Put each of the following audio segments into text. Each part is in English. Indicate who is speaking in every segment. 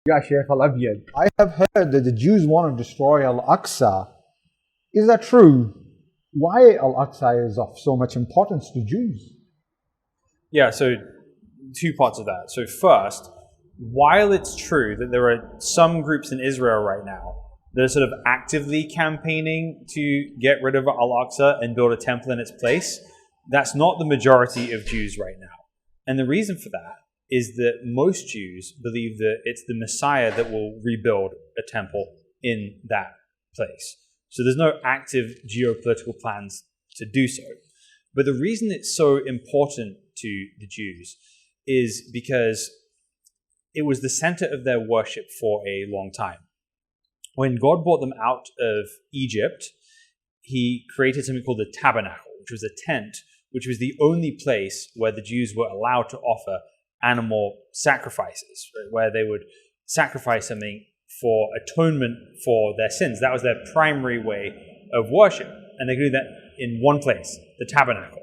Speaker 1: Ya Sheikh Al-Abyad, I have heard that the Jews want to destroy Al-Aqsa. Is that true? Why Al-Aqsa is of so much importance to Jews?
Speaker 2: Yeah, so two parts of that. So first, while it's true that there are some groups in Israel right now that are sort of actively campaigning to get rid of Al-Aqsa and build a temple in its place, that's not the majority of Jews right now. And the reason for that is that most Jews believe that it's the Messiah that will rebuild a temple in that place. So there's no active geopolitical plans to do so. But the reason it's so important to the Jews is because it was the center of their worship for a long time. When God brought them out of Egypt, he created something called the tabernacle, which was a tent, which was the only place where the Jews were allowed to offer animal sacrifices, right, where they would sacrifice something for atonement for their sins. That was their primary way of worship. And they could do that in one place, the tabernacle.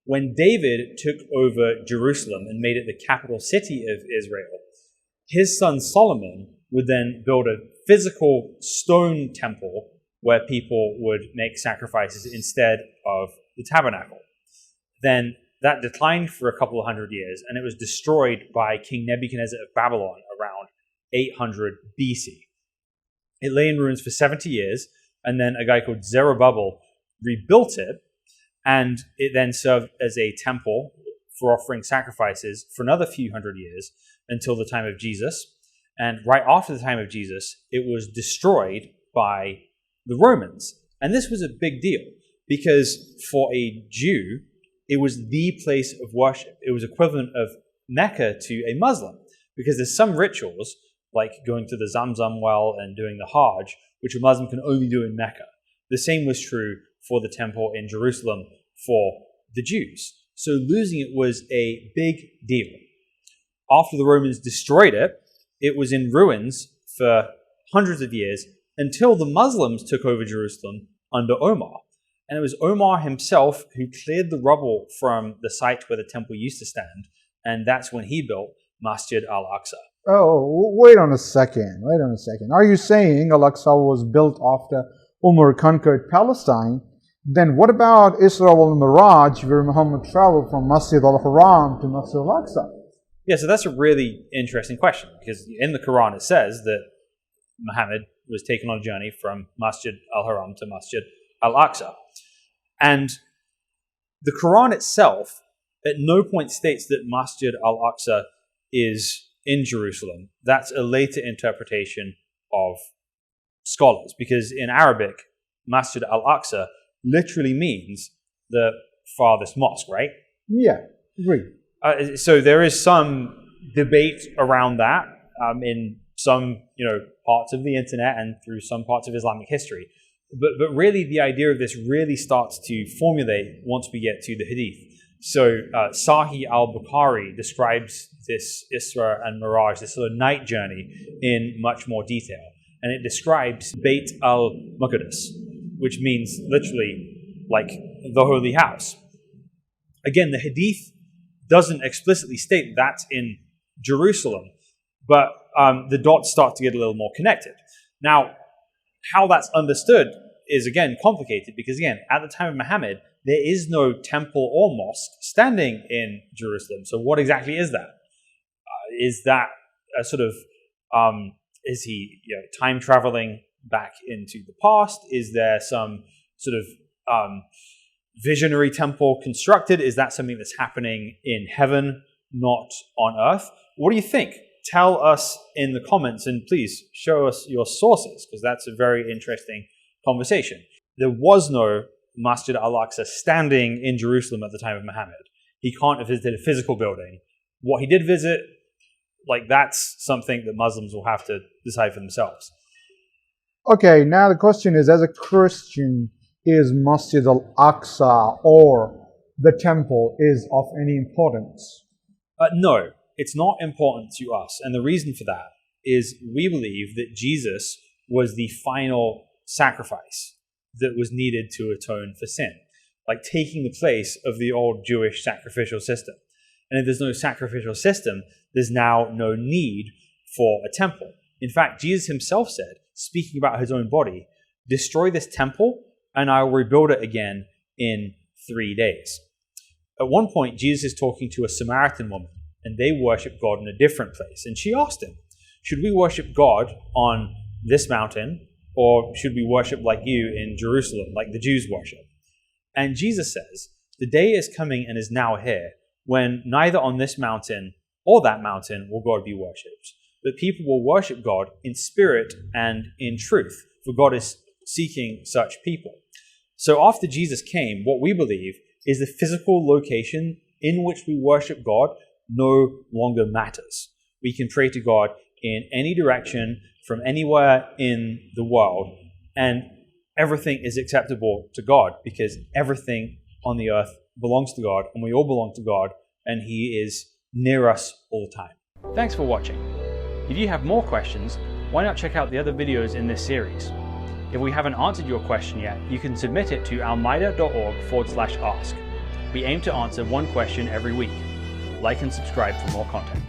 Speaker 2: When David took over Jerusalem and made it the capital city of Israel, his son Solomon would then build a physical stone temple where people would make sacrifices instead of the tabernacle. Then that declined for a couple of hundred years, and it was destroyed by King Nebuchadnezzar of Babylon around 800 BC. It lay in ruins for 70 years, and then a guy called Zerubbabel rebuilt it, and it then served as a temple for offering sacrifices for another few hundred years until the time of Jesus. And right after the time of Jesus, it was destroyed by the Romans. And this was a big deal, because for a Jew, it was the place of worship. It was equivalent of Mecca to a Muslim, because there's some rituals, like going to the Zamzam well and doing the Hajj, which a Muslim can only do in Mecca. The same was true for the temple in Jerusalem for the Jews. So losing it was a big deal. After the Romans destroyed it, it was in ruins for hundreds of years until the Muslims took over Jerusalem under Omar. And it was Omar himself who cleared the rubble from the site where the temple used to stand, and that's when he built Masjid al-Aqsa.
Speaker 1: Oh, wait on a second. Are you saying Al-Aqsa was built after Umar conquered Palestine? Then what about Isra al-Miraj, where Muhammad traveled from Masjid al-Haram to Masjid al-Aqsa?
Speaker 2: Yeah, so that's a really interesting question, because in the Qur'an it says that Muhammad was taken on a journey from Masjid al-Haram to Masjid al-Aqsa. And the Qur'an itself at no point states that Masjid al-Aqsa is in Jerusalem. That's a later interpretation of scholars, because in Arabic, Masjid al-Aqsa literally means the farthest mosque, right?
Speaker 1: Yeah, agree.
Speaker 2: So there is some debate around that in some parts of the internet and through some parts of Islamic history. But really, the idea of this really starts to formulate once we get to the Hadith. So Sahih al-Bukhari describes this Isra and Miraj, this sort of night journey, in much more detail. And it describes Bayt al-Maqdis, which means literally like the holy house. Again, the Hadith doesn't explicitly state that's in Jerusalem, but the dots start to get a little more connected. Now, how that's understood is, again, complicated, because, again, at the time of Muhammad, there is no temple or mosque standing in Jerusalem. So what exactly is that? Is that a sort of, is he time traveling back into the past? Is there some sort of visionary temple constructed? Is that something that's happening in heaven, not on earth? What do you think? Tell us in the comments, and please show us your sources, because that's a very interesting conversation. There was no Masjid al-Aqsa standing in Jerusalem at the time of Muhammad. He can't have visited a physical building. What he did visit, that's something that Muslims will have to decide for themselves.
Speaker 1: Okay, now the question is, as a Christian, is Masjid al-Aqsa or the temple is of any importance?
Speaker 2: No, it's not important to us. And the reason for that is we believe that Jesus was the final sacrifice that was needed to atone for sin, like taking the place of the old Jewish sacrificial system. And if there's no sacrificial system, there's now no need for a temple. In fact, Jesus himself said, speaking about his own body, "Destroy this temple and I will rebuild it again in 3 days." At one point, Jesus is talking to a Samaritan woman, and they worship God in a different place. And she asked him, "Should we worship God on this mountain, or should we worship like you in Jerusalem, like the Jews worship?" And Jesus says, "The day is coming and is now here, when neither on this mountain or that mountain will God be worshipped, but people will worship God in spirit and in truth, for God is seeking such people." So after Jesus came, what we believe is the physical location in which we worship God no longer matters. We can pray to God in any direction from anywhere in the world, and everything is acceptable to God because everything on the earth belongs to God, and we all belong to God, and He is near us all the time.
Speaker 3: Thanks for watching. If you have more questions, why not check out the other videos in this series? If we haven't answered your question yet, you can submit it to almeida.org/ask. We aim to answer one question every week. Like and subscribe for more content.